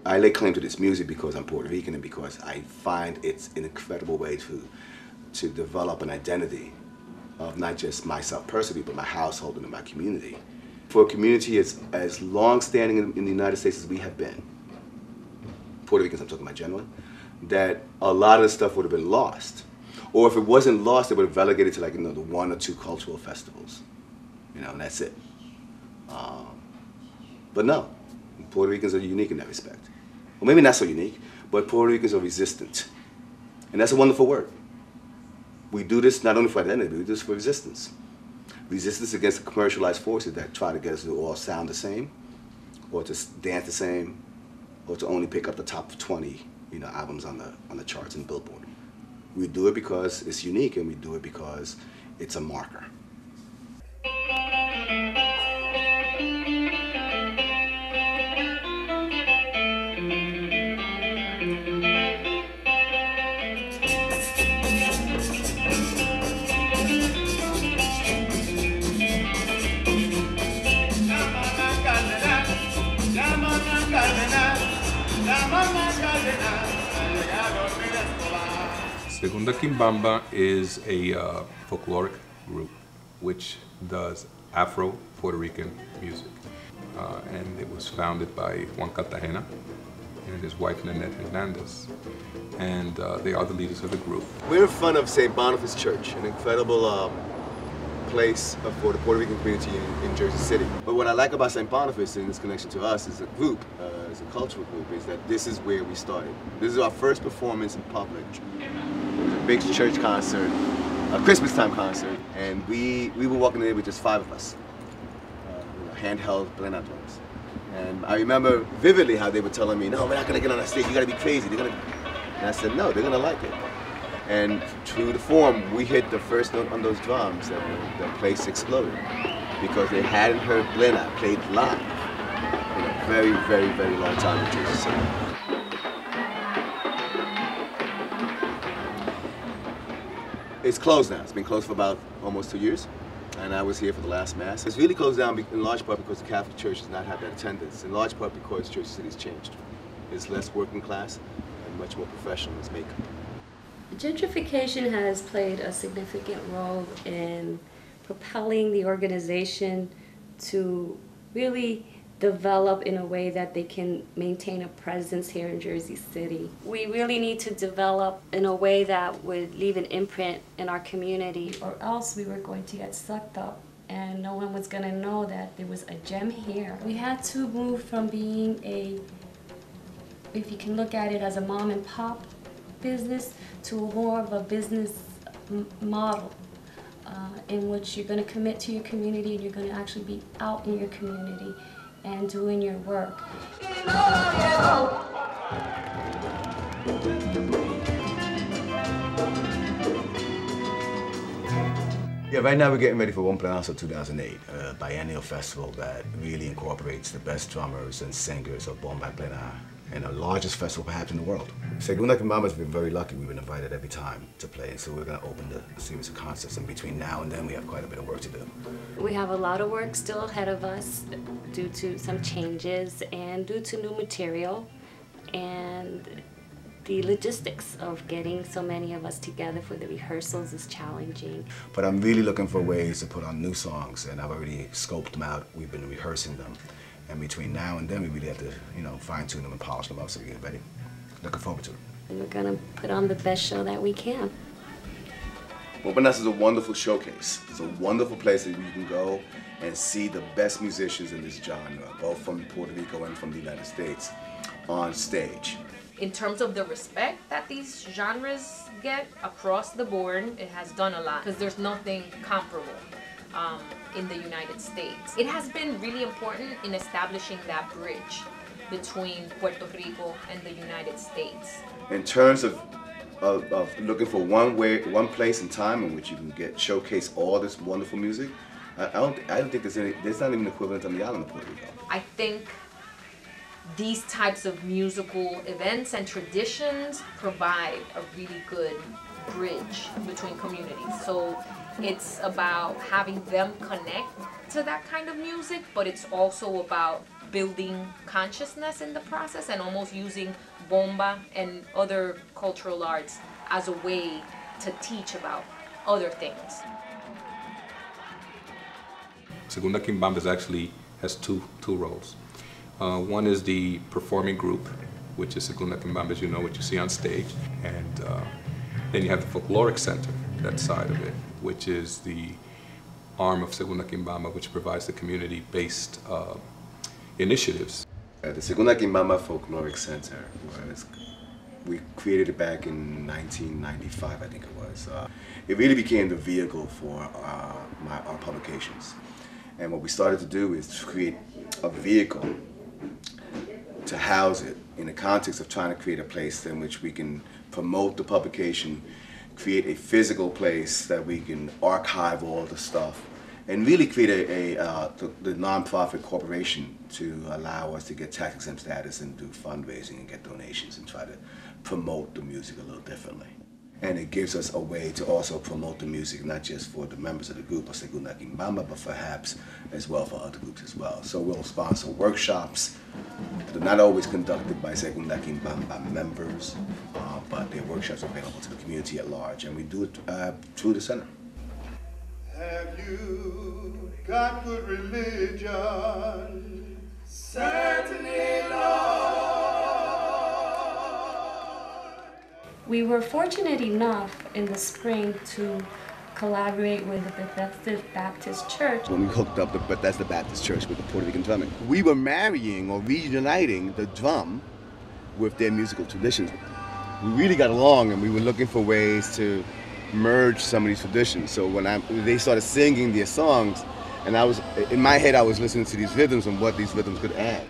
I lay claim to this music because I'm Puerto Rican and because I find it's an incredible way to develop an identity of not just myself personally, but my household and my community. For a community as long-standing in the United States as we have been, Puerto Ricans, I'm talking about generally, that a lot of the stuff would have been lost. Or if it wasn't lost, it would have relegated to like, the 1 or 2 cultural festivals, and that's it. But no, Puerto Ricans are unique in that respect. Well, maybe not so unique, but Puerto Ricans are resistant. And that's a wonderful word. We do this not only for identity, but we do this for resistance. Resistance against the commercialized forces that try to get us to all sound the same, or to dance the same, or to only pick up the top 20 albums on the charts and Billboard. We do it because it's unique, and we do it because it's a marker. Segunda Quimbamba is a folkloric group which does Afro-Puerto Rican music. And it was founded by Juan Cartagena and his wife Nanette Hernandez. And they are the leaders of the group. We're in front of St. Boniface Church, an incredible place for the Puerto Rican community in Jersey City. But what I like about St. Boniface in this connection to us as a group, as a cultural group, is that this is where we started. This is our first performance in public. It was a big church concert, a Christmas time concert, and we were walking in there with just 5 of us, handheld Plena drums. And I remember vividly how they were telling me, no, we're not gonna get on that stage, you gotta be crazy. And I said, no, they're gonna like it. And true to form, we hit the first note on those drums and the place exploded because they hadn't heard Plena played live in a very, very, very long time in Jersey City. It's closed now. It's been closed for about almost 2 years, and I was here for the last Mass. It's really closed down in large part because the Catholic Church has not had that attendance, in large part because Jersey City's changed. It's less working class and much more professional in its makeup. Gentrification has played a significant role in propelling the organization to really develop in a way that they can maintain a presence here in Jersey City. We really need to develop in a way that would leave an imprint in our community, or else we were going to get sucked up and no one was going to know that there was a gem here. We had to move from being if you can look at it as a mom and pop business, to more of a business model in which you're going to commit to your community and you're going to actually be out in your community and doing your work. Yeah, right now we're getting ready for BomPlenazo 2008, a biennial festival that really incorporates the best drummers and singers of Bomba and Plena, and the largest festival perhaps in the world. Segunda Quimbamba has been very lucky. We've been invited every time to play, and so we're going to open the series of concerts, and between now and then we have quite a bit of work to do. We have a lot of work still ahead of us due to some changes and due to new material, and the logistics of getting so many of us together for the rehearsals is challenging. But I'm really looking for ways to put on new songs, and I've already scoped them out. We've been rehearsing them. And between now and then, we really have to, fine-tune them and polish them up so we get ready. Looking forward to it. And we're gonna put on the best show that we can. BomPlenazo is a wonderful showcase. It's a wonderful place that you can go and see the best musicians in this genre, both from Puerto Rico and from the United States, on stage. In terms of the respect that these genres get across the board, it has done a lot because there's nothing comparable in the United States. It has been really important in establishing that bridge between Puerto Rico and the United States. In terms of looking for one place and time in which you can showcase all this wonderful music, I don't think there's not even an equivalent on the island of Puerto Rico. I think these types of musical events and traditions provide a really good bridge between communities. So it's about having them connect to that kind of music, but it's also about building consciousness in the process and almost using Bomba and other cultural arts as a way to teach about other things. Segunda Quimbamba actually has two roles. One is the performing group, which is Segunda Quimbamba, as you know, what you see on stage. And then you have the folkloric center, that side of it, which is the arm of Segunda Quimbamba, which provides the community-based initiatives. The Segunda Quimbamba Folkloric Center, we created it back in 1995, I think it was. It really became the vehicle for our publications. And what we started to do is to create a vehicle to house it in the context of trying to create a place in which we can promote the publication, create a physical place that we can archive all the stuff, and really create the nonprofit corporation to allow us to get tax exempt status and do fundraising and get donations and try to promote the music a little differently. And it gives us a way to also promote the music, not just for the members of the group of Segunda Quimbamba, but perhaps as well for other groups as well. So we'll sponsor workshops that are not always conducted by Segunda Quimbamba members, but their workshops are available to the community at large, and we do it through the center. Have you got good religion? Certainly, Lord. We were fortunate enough in the spring to collaborate with the Bethesda Baptist Church. When we hooked up the Bethesda Baptist Church with the Puerto Rican drumming, we were marrying or reuniting the drum with their musical traditions. We really got along, and we were looking for ways to merge some of these traditions. So when they started singing their songs, and in my head I was listening to these rhythms and what these rhythms could add.